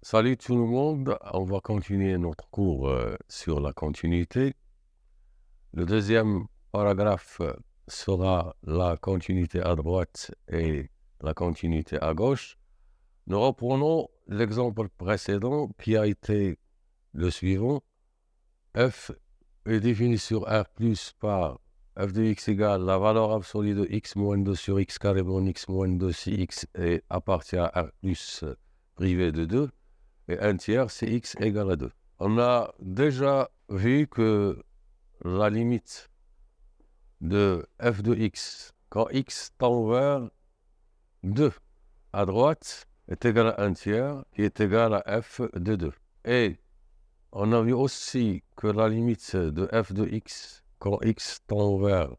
Salut tout le monde, on va continuer notre cours sur la continuité. Le deuxième paragraphe sera la continuité à droite et la continuité à gauche. Nous reprenons l'exemple précédent qui a été le suivant. F est défini sur R plus par f de x égale la valeur absolue de x moins 2 sur x carré moins x moins 2 si x appartient à R plus privé de 2. Et un tiers, c'est x égale à 2. On a déjà vu que la limite de f de x, quand x tend vers 2 à droite, est égale à 1 tiers, qui est égal à f de 2. Et on a vu aussi que la limite de f de x, quand x tend vers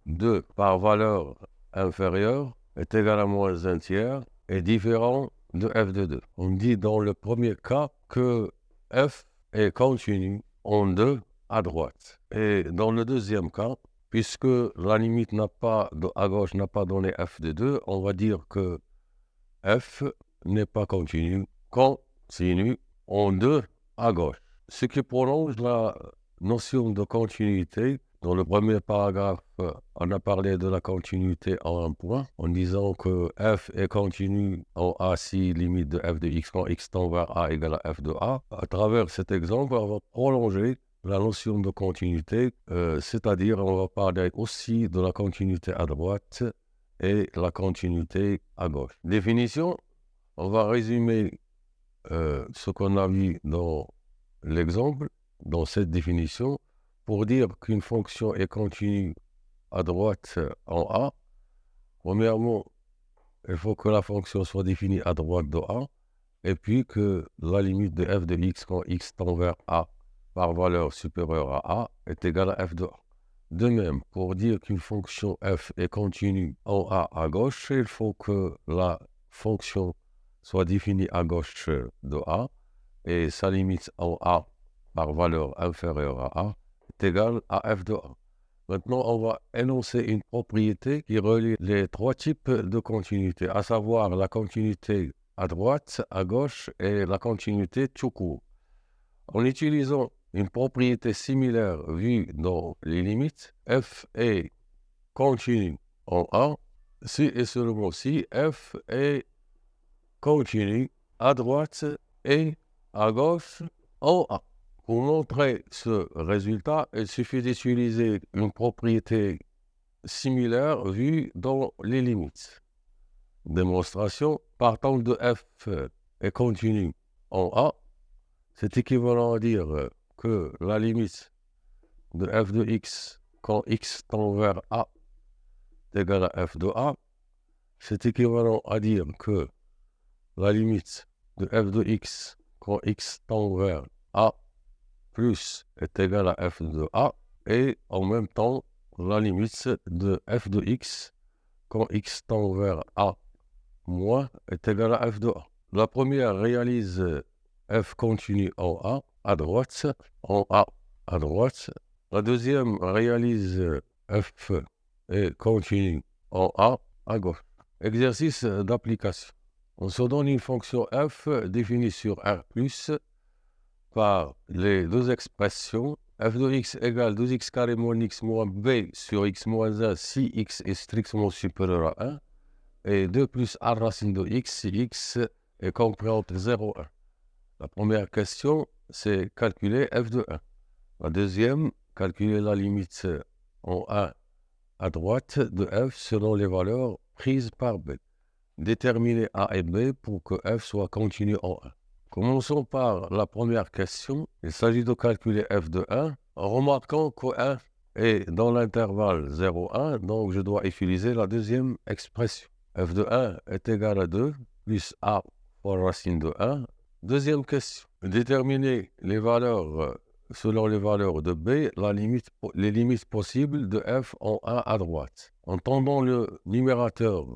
2 par valeur inférieure, est égale à moins 1 tiers, est différent de f de 2. On dit dans le premier cas que f est continu en 2 à droite. Et dans le deuxième cas, puisque la limite à gauche n'a pas donné f de 2, on va dire que f n'est pas continu en 2 à gauche. Ce qui prolonge la notion de continuité. Dans le premier paragraphe, on a parlé de la continuité en un point, en disant que f est continu en A si limite de f de x quand x tend vers A égale à f de A. À travers cet exemple, on va prolonger la notion de continuité, c'est-à-dire on va parler aussi de la continuité à droite et la continuité à gauche. Définition, on va résumer ce qu'on a vu dans l'exemple, dans cette définition, pour dire qu'une fonction est continue à droite en A. Premièrement, il faut que la fonction soit définie à droite de A, et puis que la limite de f de x quand x tend vers A par valeur supérieure à A est égale à f de A. De même, pour dire qu'une fonction f est continue en A à gauche, il faut que la fonction soit définie à gauche de A et sa limite en A par valeur inférieure à A est égale à f de A. Maintenant, on va énoncer une propriété qui relie les trois types de continuité, à savoir la continuité à droite, à gauche et la continuité tout court. En utilisant une propriété similaire vue dans les limites, f est continu en A, si et seulement si f est continu à droite et à gauche en A. Pour montrer ce résultat, il suffit d'utiliser une propriété similaire vue dans les limites. Démonstration, partant de f est continu en A, c'est équivalent à dire que la limite de f de x quand x tend vers A est égale à f de A. C'est équivalent à dire que la limite de f de x quand x tend vers A plus est égale à f de A, et en même temps, la limite de f de x quand x tend vers A moins est égale à f de A. La première réalise f continu en A à droite, en A à droite. La deuxième réalise f est continu en A à gauche. Exercice d'application. On se donne une fonction f définie sur R plus par les deux expressions f de x égale 2x carré moins x moins b sur x moins 1 si x est strictement supérieur à 1 et 2 plus a racine de x si x est compris entre 0 et 1. La première question, c'est calculer f de 1. La deuxième, calculer la limite en 1 à droite de f selon les valeurs prises par b. Déterminer a et b pour que f soit continu en 1. Commençons par la première question. Il s'agit de calculer f de 1 en remarquant que 1 est dans l'intervalle 0,1, donc je dois utiliser la deuxième expression. F de 1 est égal à 2 plus a fois racine de 1. Deuxième question. Déterminer les valeurs selon les valeurs de b, les limites possibles de f en 1 à droite. En tendant le numérateur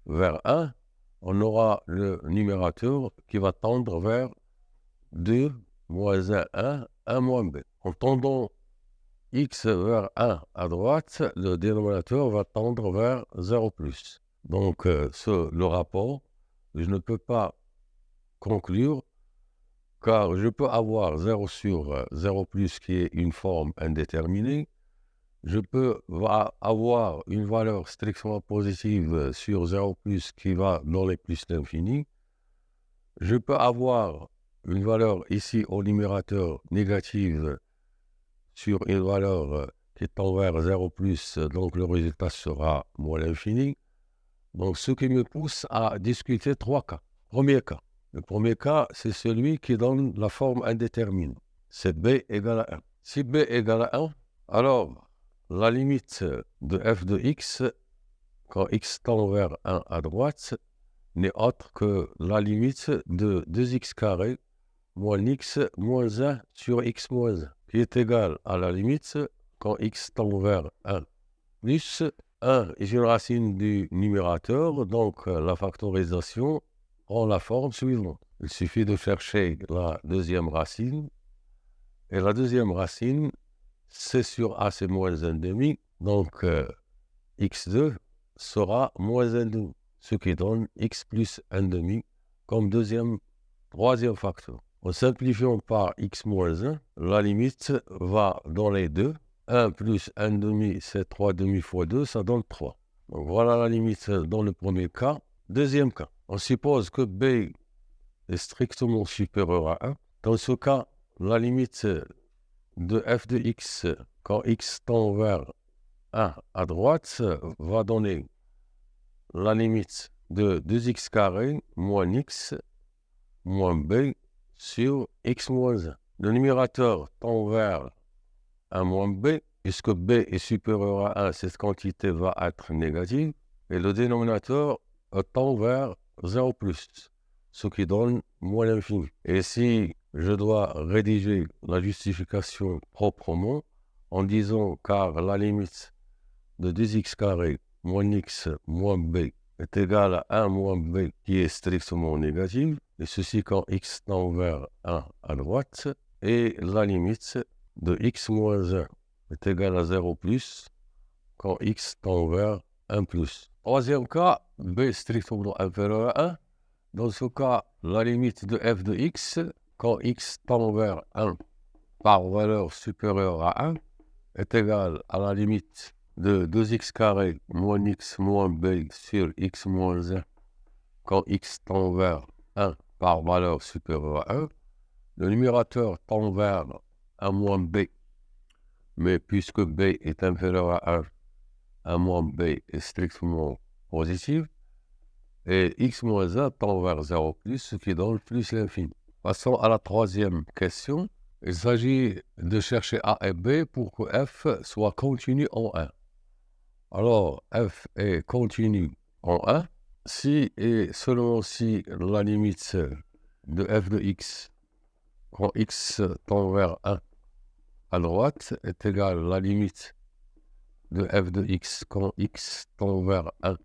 vers 1, on aura le numérateur qui va tendre vers 2 moins 1, 1, 1 moins b. En tendant x vers 1 à droite, le dénominateur va tendre vers 0 plus. Donc, le rapport, je ne peux pas conclure car je peux avoir 0 sur 0 plus qui est une forme indéterminée. Je peux avoir une valeur strictement positive sur 0 plus qui va dans les plus l'infini. Je peux avoir une valeur ici au numérateur négative sur une valeur qui tend vers 0 plus, donc le résultat sera moins l'infini. Donc ce qui me pousse à discuter 3 cas. Premier cas. Le premier cas, c'est celui qui donne la forme indéterminée. C'est b égale à 1. Si b égale à 1, alors la limite de f de x, quand x tend vers 1 à droite, n'est autre que la limite de 2x carré moins x moins 1 sur x moins 1, qui est égale à la limite quand x tend vers 1 plus 1 est une racine du numérateur, donc la factorisation prend la forme suivante. Il suffit de chercher la deuxième racine, et la deuxième racine, c sur a, c'est moins 1,5, donc x2 sera moins 1,5, ce qui donne x plus 1,5 comme troisième facteur. En simplifiant par x moins 1, la limite va dans les deux. 1 plus 1,5, c'est 3,5 fois 2, ça donne 3. Donc voilà la limite dans le premier cas. Deuxième cas, on suppose que b est strictement supérieur à 1. Dans ce cas, la limite de f de x, quand x tend vers 1 à droite, va donner la limite de 2x carré moins x moins b sur x moins 1. Le numérateur tend vers 1 moins b, puisque b est supérieur à 1, cette quantité va être négative, et le dénominateur tend vers 0 plus, ce qui donne moins l'infini. Et si je dois rédiger la justification proprement, en disant car la limite de 2x carré moins x moins b est égale à 1 moins b qui est strictement négative, et ceci quand x tend vers 1 à droite, et la limite de x moins 1 est égal à 0 plus quand x tend vers 1 plus. Troisième cas, b strictement inférieur à 1. Dans ce cas, la limite de f de x, quand x tend vers 1 par valeur supérieure à 1, est égale à la limite de 2x carré moins x moins b sur x moins 1, quand x tend vers 1 par valeur supérieure à 1. Le numérateur tend vers 1 moins b, mais puisque b est inférieur à 1, 1 moins b est strictement positif, et x moins 1 tend vers 0 plus, ce qui donne plus l'infini. Passons à la troisième question. Il s'agit de chercher a et b pour que f soit continu en 1. Alors, f est continu en 1 si et seulement si la limite de f de x, quand x tend vers 1 à droite, est égale à la limite de f de x quand x tend vers 1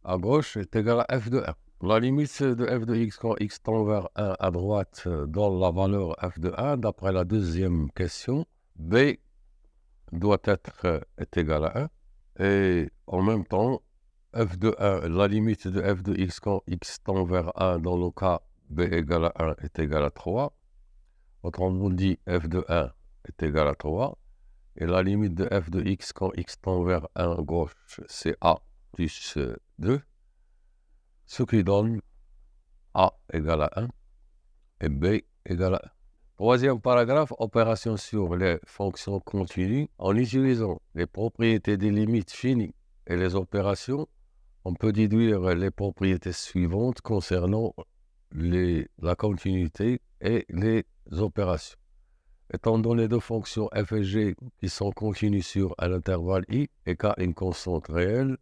à gauche est égale à f de 1. La limite de f de x quand x tend vers 1 à droite donne la valeur f de 1. D'après la deuxième question, b doit être est égal à 1. Et en même temps, f de 1, la limite de f de x quand x tend vers 1 dans le cas b égale à 1 est égal à 3. Autrement dit, f de 1 est égal à 3. Et la limite de f de x quand x tend vers 1 à gauche, c'est a plus 2. Ce qui donne a égale à 1 et b égale à 1. Troisième paragraphe, opération sur les fonctions continues. En utilisant les propriétés des limites finies et les opérations, on peut déduire les propriétés suivantes concernant la continuité et les opérations. Étant donné deux fonctions f et g qui sont continues sur un intervalle i et k une constante réelle,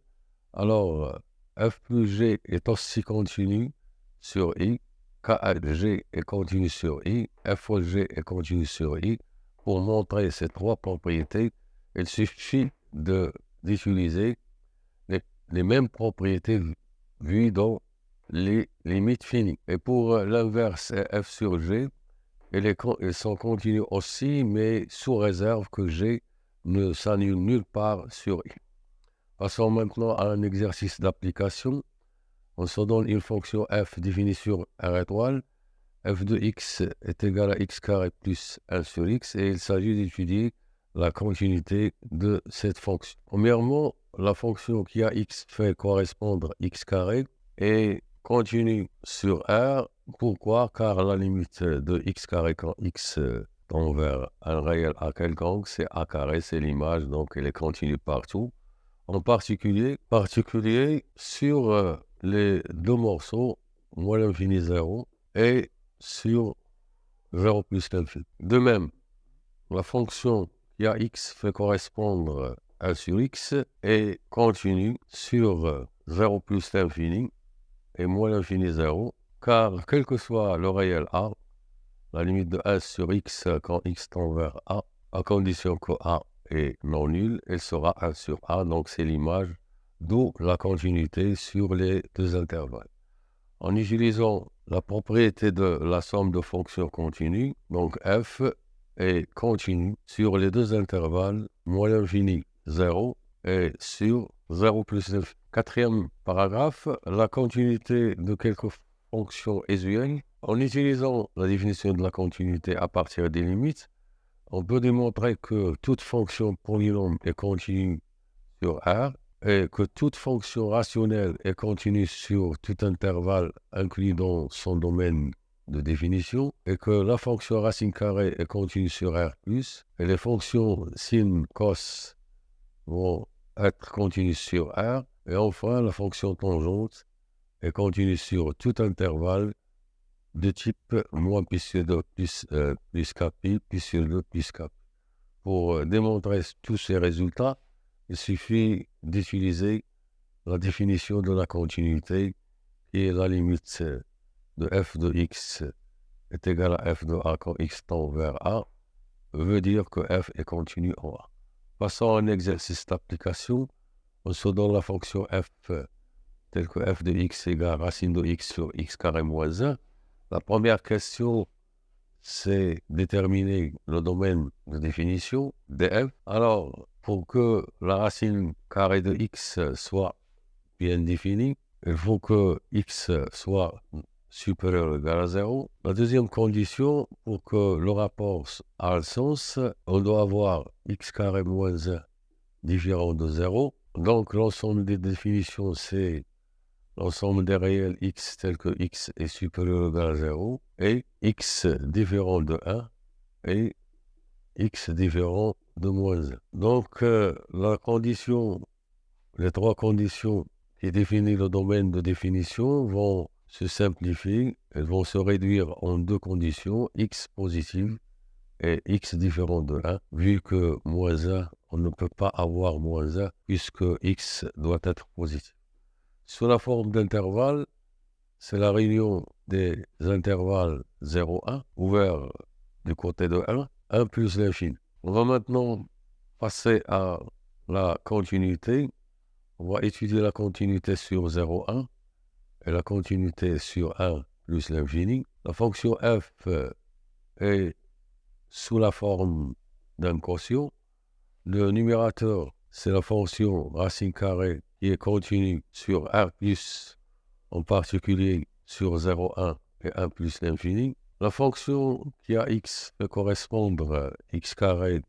alors f plus g est aussi continu sur i, k de g est continu sur i, f fois g est continu sur i. Pour montrer ces trois propriétés, il suffit d'utiliser les mêmes propriétés vues dans les limites finies. Et pour l'inverse f sur g, ils sont continus aussi, mais sous réserve que g ne s'annule nulle part sur i. Passons maintenant à un exercice d'application. On se donne une fonction f définie sur R étoile f de x est égal à x carré plus 1 sur x et il s'agit d'étudier la continuité de cette fonction. Premièrement, la fonction qui a x fait correspondre x carré est continue sur R. Pourquoi? Car la limite de x carré quand x tend vers un réel A quelconque, c'est A carré, c'est l'image, donc elle est continue partout. En particulier sur les deux morceaux, moins l'infini 0 et sur 0 plus l'infini. De même, la fonction qui a x fait correspondre 1 sur x est continue sur 0 plus l'infini et moins l'infini 0, car quel que soit le réel A, la limite de 1 sur x quand x tend vers A, à condition que A est non nul, elle sera 1 sur A, donc c'est l'image, d'où la continuité sur les deux intervalles. En utilisant la propriété de la somme de fonctions continues, donc f est continue sur les deux intervalles, moins l'infini 0 et sur 0 plus 9. Quatrième paragraphe, la continuité de quelques fonctions usuelles. En utilisant la définition de la continuité à partir des limites, on peut démontrer que toute fonction polynôme est continue sur R et que toute fonction rationnelle est continue sur tout intervalle inclus dans son domaine de définition et que la fonction racine carrée est continue sur R+, et les fonctions sin, cos vont être continues sur R, et enfin la fonction tangente est continue sur tout intervalle de type moins pi sur 2 plus kpi, pi sur 2 plus kp. Pour démontrer tous ces résultats, il suffit d'utiliser la définition de la continuité qui est la limite de f de x est égale à f de a quand x tend vers A, veut dire que f est continu en A. Passons à un exercice d'application. On se donne la fonction f telle que f de x égale racine de x sur x carré moins 1. La première question, c'est déterminer le domaine de définition de f. Alors, pour que la racine carrée de x soit bien définie, il faut que x soit supérieur ou égal à 0. La deuxième condition, pour que le rapport ait le sens, on doit avoir x carré moins 1 différent de 0. Donc, l'ensemble des définitions, c'est l'ensemble des réels x tel que x est supérieur ou égal à 0 et x différent de 1 et x différent de moins 1. Donc, les trois conditions qui définissent le domaine de définition vont se simplifier, elles vont se réduire en deux conditions, x positive et x différent de 1, vu que moins 1, on ne peut pas avoir moins 1 puisque x doit être positif. Sous la forme d'intervalle, c'est la réunion des intervalles 0, 1, ouverts du côté de 1 plus l'infini. On va maintenant passer à la continuité. On va étudier la continuité sur 0, 1 et la continuité sur 1 plus l'infini. La fonction f est sous la forme d'un quotient. Le numérateur, c'est la fonction racine carrée qui est continue sur R+, en particulier sur 0, 1 et 1 plus l'infini. La fonction qui a x peut correspondre à x carré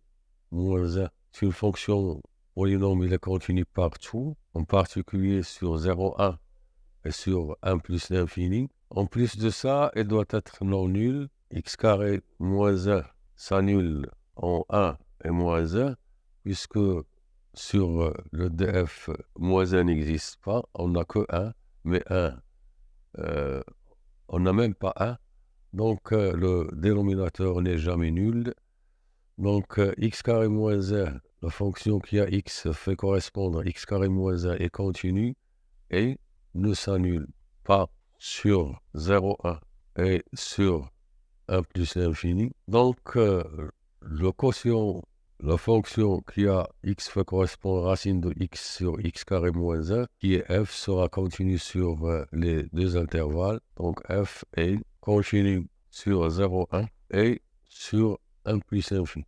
moins 1. C'est une fonction polynôme, il est continu partout, en particulier sur 0, 1 et sur 1 plus l'infini. En plus de ça, elle doit être non nulle. X carré moins 1 s'annule en 1 et moins 1, puisque sur le df, moins 1 n'existe pas, on n'a que 1, mais 1, on n'a même pas 1, donc le dénominateur n'est jamais nul. Donc x carré moins 1, la fonction qui a x fait correspondre à x carré moins 1 est continue et ne s'annule pas sur 0, 1 et sur 1 plus l'infini. Donc le quotient, la fonction qui a x fait correspondre à racine de x sur x carré moins 1, qui est f, sera continue sur les deux intervalles. Donc f est continue sur 0, 1 et sur 1 plus l'infini.